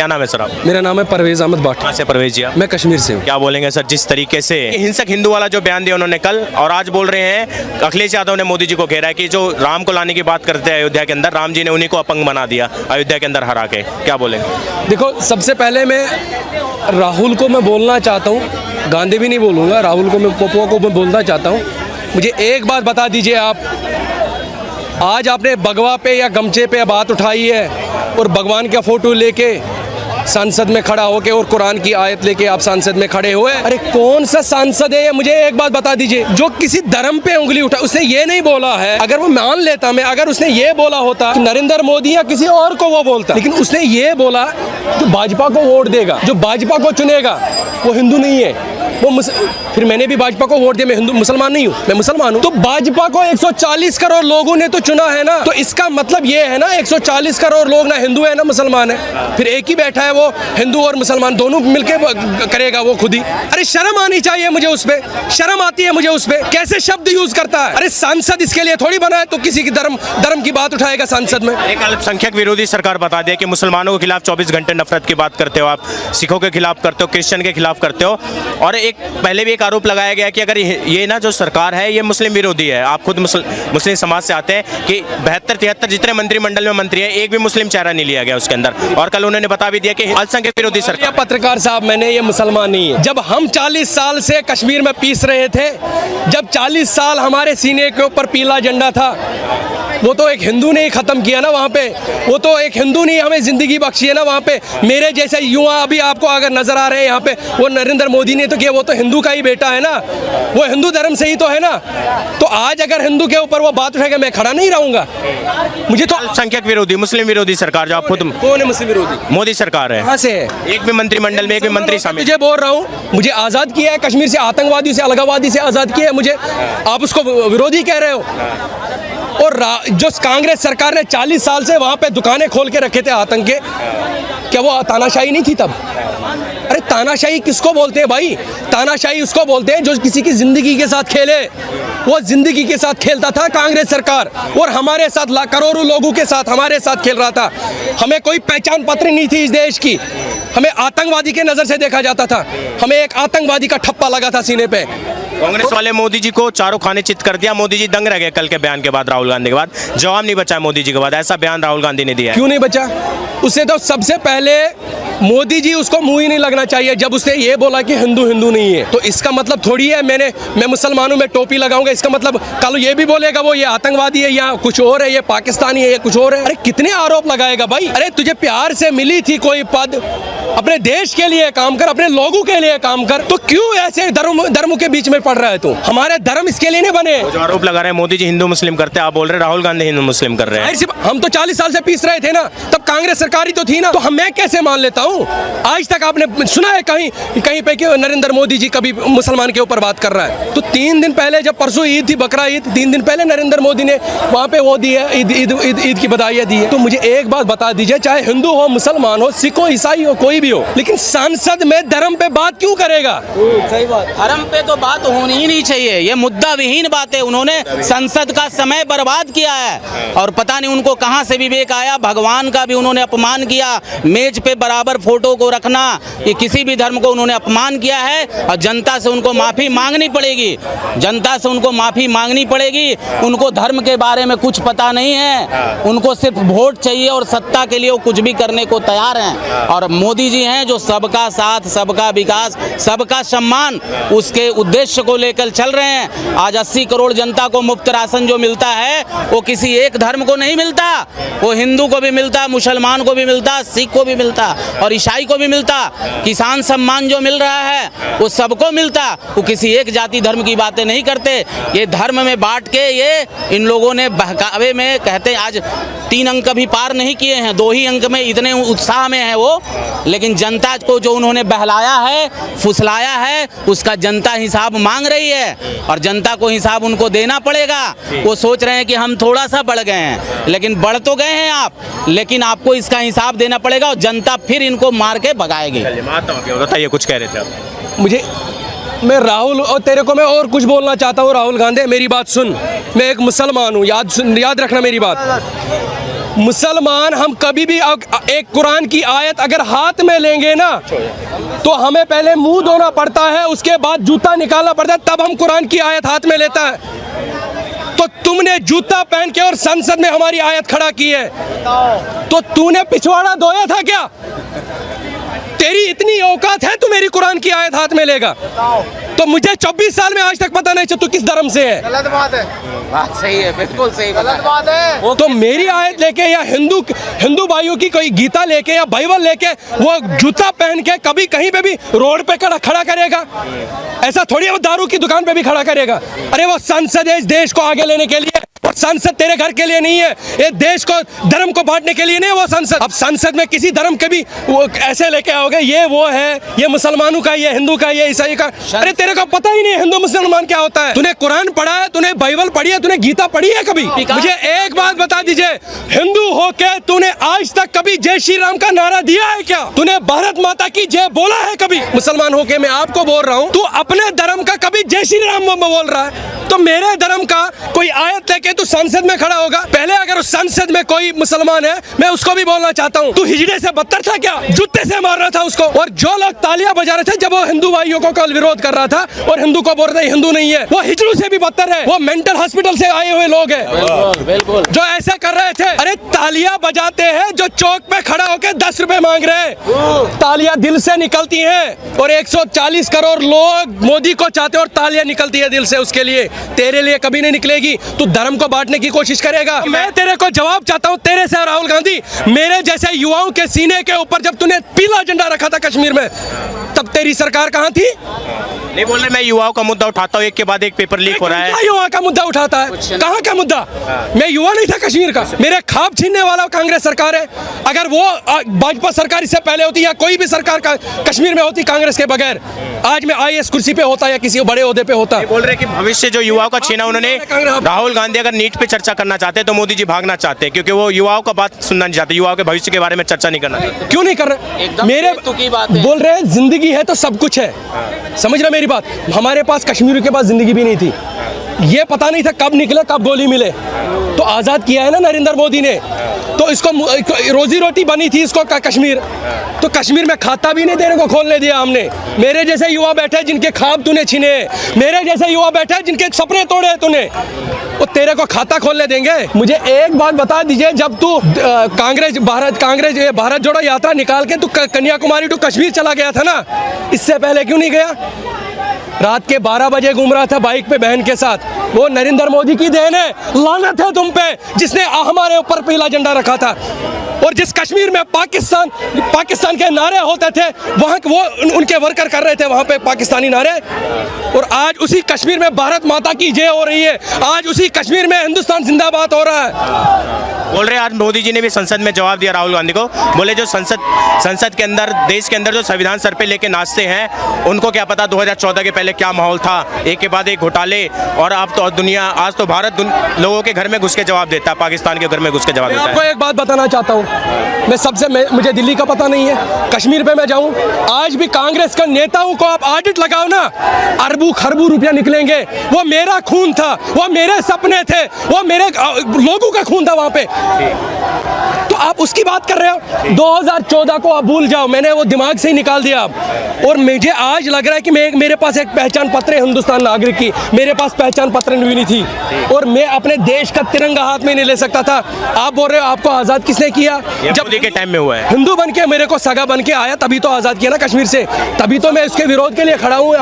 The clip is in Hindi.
क्या नाम है सर आप? मेरा नाम है परवेज अहमद भट्ट। कहाँ से परवेज जी आप? मैं कश्मीर से हूँ। क्या बोलेंगे सर, जिस तरीके से हिंसक हिंदू वाला जो बयान दिया उन्होंने कल, और आज बोल रहे हैं अखिलेश यादव ने मोदी जी को घेरा है कि जो राम को लाने की बात करते हैं अयोध्या के अंदर, राम जी ने उन्हीं को अपंग बना दिया अयोध्या के अंदर हरा के। क्या बोलेंगे? देखो, सबसे पहले मैं राहुल को मैं बोलना चाहता हूँ, गांधी भी नहीं बोलूँगा, राहुल को मैं पपुआ को मैं बोलना चाहता हूँ। मुझे एक बात बता दीजिए, आप आज आपने भगवा पे या गमछे पे बात उठाई है और भगवान का फोटो लेके सांसद में खड़ा होके और कुरान की आयत लेके आप सांसद में खड़े हुए। अरे कौन सा सांसद है ये? मुझे एक बात बता दीजिए, जो किसी धर्म पे उंगली उठा, उसने ये नहीं बोला है। अगर वो मान लेता मैं, अगर उसने ये बोला होता कि नरेंद्र मोदी या किसी और को वो बोलता, लेकिन उसने ये बोला जो भाजपा को वोट देगा, जो भाजपा को चुनेगा, वो हिंदू नहीं है, वो फिर मैंने भी भाजपा को वोट दिया। मैं हिंदू मुसलमान नहीं हूँ, मैं मुसलमान हूँ। तो भाजपा को 140 करोड़ लोगों ने तो चुना है ना, तो इसका मतलब ये है ना 140 करोड़ लोग ना हिंदू है ना मुसलमान है। फिर एक ही बैठा है वो हिंदू और मुसलमान दोनों मिलके करेगा वो खुद ही। अरे शर्म आनी चाहिए मुझे उस पे, शर्म आती है मुझे उस पे, कैसे शब्द यूज करता है। अरे सांसद इसके लिए थोड़ी बना है तो किसी की धर्म की बात उठाएगा सांसद में। एक अल्पसंख्यक विरोधी सरकार बता दे कि मुसलमानों के खिलाफ 24 घंटे नफरत की बात करते हो आप, सिखों के खिलाफ करते हो, क्रिश्चियन के खिलाफ करते हो, और एक पहले भी एक आरोप लगाया गया कि अगर ये ना जो सरकार है ये मुस्लिम विरोधी है। आप खुद मुस्लिम समाज से आते हैं कि 72-73 जितने मंत्रिमंडल में मंत्री है, एक भी मुस्लिम चेहरा नहीं लिया गया उसके अंदर, और कल उन्होंने बता भी दिया कि अल्पसंख्यक विरोधी सरकार। पत्रकार साहब, मैंने ये मुसलमान नहीं है। जब हम 40 साल से कश्मीर में पीस रहे थे, जब 40 साल हमारे सीने के ऊपर पीला झंडा था, वो तो एक हिंदू ने ही खत्म किया ना वहाँ पे, वो तो एक हिंदू ने हमें जिंदगी बख्शी है ना वहाँ पे। मेरे जैसे युवा अभी आपको अगर नजर आ रहे हैं यहाँ पे, वो नरेंद्र मोदी ने तो किया, वो तो हिंदू का ही बेटा है ना, वो हिंदू धर्म से ही तो है ना। तो आज अगर हिंदू के ऊपर वो बात उठाएगा, मैं खड़ा नहीं रहूंगा। मुझे तो अल्पसंख्यक विरोधी, मुस्लिम विरोधी सरकार जो आप खुद, कौन है मुस्लिम विरोधी? मोदी सरकार है। कहाँ से है? एक भी मंत्रिमंडल में एक भी मंत्री शामिल। मुझे बोल रहा हूँ, मुझे आजाद किया है कश्मीर से, आतंकवादी से, अलगाववादी से आजाद किया है मुझे, आप उसको विरोधी कह रहे हो। और जो कांग्रेस सरकार ने 40 साल से वहां पे दुकानें खोल के रखे थे आतंक के, क्या वो तानाशाही नहीं थी तब? अरे तानाशाही किसको बोलते हैं भाई? तानाशाही उसको बोलते हैं जो किसी की जिंदगी के साथ खेले। वो जिंदगी के साथ खेलता था कांग्रेस सरकार, और हमारे साथ करोड़ों लोगों के साथ हमारे साथ खेल रहा था। हमें कोई पहचान पत्र नहीं थी इस देश की, हमें आतंकवादी के नजर से देखा जाता था, हमें एक आतंकवादी का ठप्पा लगा था सीने पे। कांग्रेस वाले मोदी जी को चारों खाने चित कर दिया। मोदी जी दंग रह गए कल के बयान के बाद, राहुल गांधी के बाद जवाब नहीं बचा मोदी जी के बाद, ऐसा बयान राहुल गांधी ने दिया है। क्यों नहीं बचा? उससे तो सबसे पहले मोदी जी, उसको मुंह ही नहीं लगना चाहिए जब उसने ये बोला कि हिंदू हिंदू नहीं है। तो इसका मतलब थोड़ी है मैं मुसलमानों में टोपी लगाऊंगा, इसका मतलब कल ये भी बोलेगा वो ये आतंकवादी है या कुछ और है, ये पाकिस्तानी है, ये कुछ और है। अरे कितने आरोप लगाएगा भाई? अरे तुझे प्यार से मिली थी कोई पद, अपने देश के लिए काम कर, अपने लोगों के लिए काम कर, तो क्यों ऐसे धर्मों के बीच में पड़ रहा है तू? हमारे धर्म इसके लिए नहीं बने। जो आरोप लगा रहे हैं मोदी जी हिंदू मुस्लिम करते हैं, आप बोल रहे हैं राहुल गांधी हिंदू मुस्लिम कर रहे हैं। हम तो 40 साल से पीस रहे थे ना, तब कांग्रेस सरकार ही तो थी ना, तो मैं कैसे मान लेता हूँ? आज तक आपने सुना है कहीं पे कि नरेंद्र मोदी जी कभी मुसलमान के ऊपर बात कर रहा है? तो 3 दिन पहले, जब परसों ईद थी, बकरा ईद, 3 दिन पहले नरेंद्र मोदी ने वहाँ पे वो दी है, ईद की बधाइयाँ दी है। तो मुझे एक बात बता दीजिए, चाहे हिंदू हो, मुसलमान हो, सिख हो, ईसाई हो, कोई भी हो, लेकिन सांसद में धर्म पे बात क्यों करेगा? सही बात, धर्म पे तो बात होनी ही नहीं चाहिए। ये मुद्दा विहीन बात है। उन्होंने संसद का समय बर्बाद किया है, और पता नहीं उनको कहां से विवेक आया। भगवान का भी उन्होंने अपमान किया, मेज पे बराबर फोटो को रखना, ये किसी भी धर्म को उन्होंने अपमान किया है, और जनता से उनको माफी मांगनी पड़ेगी। जनता से उनको माफी मांगनी पड़ेगी। उनको धर्म के बारे में कुछ पता नहीं है, उनको सिर्फ वोट चाहिए, और सत्ता के लिए वो कुछ भी करने को तैयार हैं। और मोदी जी हैं जो सबका साथ, सबका विकास, सबका सम्मान, उसके उद्देश्य को लेकर चल रहे हैं। आज 80 करोड़ जनता को मुफ्त राशन जो मिलता है, वो किसी एक धर्म को नहीं मिलता, वो हिंदू को भी मिलता, मुसलमान को भी मिलता, सिख को भी मिलता, और ईसाई को भी मिलता। किसान सम्मान जो मिल रहा है वो सबको मिलता। वो किसी एक जाति धर्म की बातें नहीं करते। ये धर्म में बांट के ये इन लोगों ने बहकावे में कहते, आज 3 अंक भी पार नहीं किए हैं, 2 ही अंक में इतने उत्साह में है वो। लेकिन जनता को जो उन्होंने बहलाया है, फुसलाया है, उसका जनता हिसाब मांग रही है, और जनता को हिसाब उनको देना पड़ेगा। वो सोच रहे हैं कि हम थोड़ा सा बढ़ गए हैं, लेकिन बढ़ तो गए हैं आप, लेकिन आपको इसका हिसाब देना पड़ेगा, और जनता फिर इनको मार के भगाएगी। बताइए, कुछ कह रहे थे आप? मैं राहुल और तेरे को मैं और कुछ बोलना चाहता हूँ। राहुल गांधी, मेरी बात सुन, मैं एक मुसलमान हूँ, याद रखना मेरी बात। मुसलमान हम कभी भी एक कुरान की आयत अगर हाथ में लेंगे ना तो हमें पहले मुंह धोना पड़ता है, उसके बाद जूता निकालना पड़ता है, तब हम कुरान की आयत हाथ में लेता है। तो तुमने जूता पहन के और संसद में हमारी आयत खड़ा की है, तो तूने पिछवाड़ा धोया था क्या? तेरी इतनी औकात है तू मेरी कुरान की आयत हाथ में लेगा? तो मुझे 24 साल में आज तक पता नहीं तू किस धर्म से है। गलत बात है, बात सही है, बिल्कुल सही गलत बात है। तो मेरी आयत लेके या हिंदू भाइयों की कोई गीता लेके या बाइबल लेके वो जूता पहन के कभी कहीं पे भी रोड पे खड़ा करेगा? ऐसा थोड़ी वो दारू की दुकान पे भी खड़ा करेगा। अरे वो संसद है इस देश को आगे लेने के लिए, और संसद तेरे घर के लिए नहीं है, ये देश को धर्म को बांटने के लिए नहीं है वो संसद। अब संसद में किसी धर्म के भी वो ऐसे लेके आओगे, ये वो है, ये मुसलमानों का, ये हिंदू का, ये ईसाई का। अरे तेरे को पता ही नहीं हिंदू मुसलमान क्या होता है? तूने कुरान पढ़ा है, तूने बाइबल पढ़ी है, तूने गीता पढ़ी है कभी? मुझे एक बात बता दीजिए, हिंदू होके तूने आज तक कभी जय श्री राम का नारा दिया है क्या? तूने भारत माता की जय बोला है कभी? मुसलमान होके मैं आपको बोल रहा हूँ, तू अपने धर्म का कभी जय श्री राम बोल रहा है, तो मेरे धर्म का कोई आयत लेके तू संसद में खड़ा होगा? पहले अगर उस संसद में कोई मुसलमान है, मैं उसको भी बोलना चाहता हूँ, तू हिजड़े से बदतर था क्या? जूते से मार रहा था उसको। और जो लोग तालियां बजा रहे थे जब वो हिंदू भाइयों को कल विरोध कर रहा था और हिंदू को बोल रहा था हिंदू नहीं है, वो हिजड़ों से भी बदतर है, वो मेंटल हॉस्पिटल से आए हुए लोग हैं बिल्कुल जो ऐसे कर रहे थे। अरे तालियां बजाते हैं जो चौक पे खड़ा होकर 10 रुपए मांग रहे हैं, तालियां दिल से निकलती हैं, और 140 करोड़ लोग मोदी को चाहते हैं और तालियां निकलती है दिल से उसके लिए। तेरे लिए कभी नहीं निकलेगी। तू धर्म को बांटने की कोशिश करेगा। मैं तेरे को जवाब चाहता हूं, तेरे से राहुल गांधी, मेरे जैसे युवाओं के सीने के ऊपर जब तूने पीला झंडा रखा था कश्मीर में, तब तेरी सरकार कहां थी? नहीं बोल रहे, मैं युवाओं का मुद्दा उठाता हूँ, एक के बाद एक पेपर लीक हो रहा है। क्या युवा का मुद्दा उठाता है? कहाँ का मुद्दा? मैं युवा नहीं था कश्मीर का। मेरे ख्वाब छीनने वाला कांग्रेस सरकार है। अगर वो भाजपा सरकार इससे पहले होती या कोई भी सरकार का कश्मीर में होती कांग्रेस के बगैर, आज मैं IAS कुर्सी पे होता या किसी बड़े ओहदे पे होता। बोल रहे कि भविष्य जो युवाओं का छीना उन्होंने, राहुल गांधी अगर नीट पे चर्चा करना चाहते हैं तो मोदी जी भागना चाहते हैं, क्योंकि वो युवाओं का बात सुनना नहीं चाहते, युवाओं के भविष्य के बारे में चर्चा नहीं करना चाहते। क्यों नहीं कर रहे? एकदम मेरे की बात है। बोल रहे हैं जिंदगी है तो सब कुछ है। समझ रहे मेरी बात? हमारे पास कश्मीर के पास जिंदगी भी नहीं थी, ये पता नहीं था कब निकले कब गोली मिले, तो आज़ाद किया है ना नरेंद्र मोदी ने। तो इसको रोजी रोटी बनी थी इसको कश्मीर, तो कश्मीर में खाता भी नहीं देने को खोलने दिया हमने। मेरे जैसे युवा बैठे जिनके ख्वाब तूने छीने, मेरे जैसे युवा बैठे जिनके सपने तोड़े तूने, वो तेरे को खाता खोलने देंगे? मुझे एक बात बता दीजिए, जब तू भारत जोड़ो यात्रा निकाल के तू कन्याकुमारी टू कश्मीर चला गया था ना, इससे पहले क्यों नहीं गया? रात के 12 बजे घूम रहा था बाइक पे बहन के साथ। वो नरेंद्र मोदी की देन है, लानत है तुम पे, जिसने हमारे ऊपर पीला झंडा रखा था। और जिस कश्मीर में पाकिस्तान के नारे होते थे, वहाँ वो उनके वर्कर कर रहे थे वहाँ पे पाकिस्तानी नारे, और आज उसी कश्मीर में भारत माता की जय हो रही है, आज उसी कश्मीर में हिंदुस्तान जिंदाबाद हो रहा है। बोल रहे आज मोदी जी ने भी संसद में जवाब दिया राहुल गांधी को, बोले जो संसद के अंदर, देश के अंदर जो संविधान सर पे लेके नाचते हैं, उनको क्या पता 2014 के पहले क्या माहौल था, एक के बाद एक घोटाले, और अब तो दुनिया, आज तो भारत लोगों के घर में घुस के जवाब देता है, पाकिस्तान के घर में घुस के जवाब देता है। आपको एक बात बताना चाहता हूँ, मुझे दिल्ली का पता नहीं है, कश्मीर पे मैं जाऊँ, आज भी कांग्रेस के नेताओं को आप ऑडिट लगाओ ना, अरबों खरबों रुपया निकलेंगे। वो मेरा खून था, वो मेरे सपने थे, वो मेरे लोगों का खून था वहाँ पे, तो आप उसकी बात कर रहे हो। 2014 को आप भूल जाओ, मैंने वो दिमाग से ही निकाल दिया अब। और मुझे आज लग रहा है कि मेरे पास एक पहचान पत्र है हिंदुस्तान नागरिक की, मेरे पास पहचान पत्र भी नहीं थी, और मैं अपने देश का तिरंगा हाथ में नहीं ले सकता था। आप बोल रहे हो आपको आज़ाद किसने किया? जब मोदी के टाइम में हुआ है। हिंदू बन के मेरे को सगा बन के आया, तभी तो आज़ाद किया ना कश्मीर से, तभी तो मैं उसके विरोध के लिए खड़ा हूँ।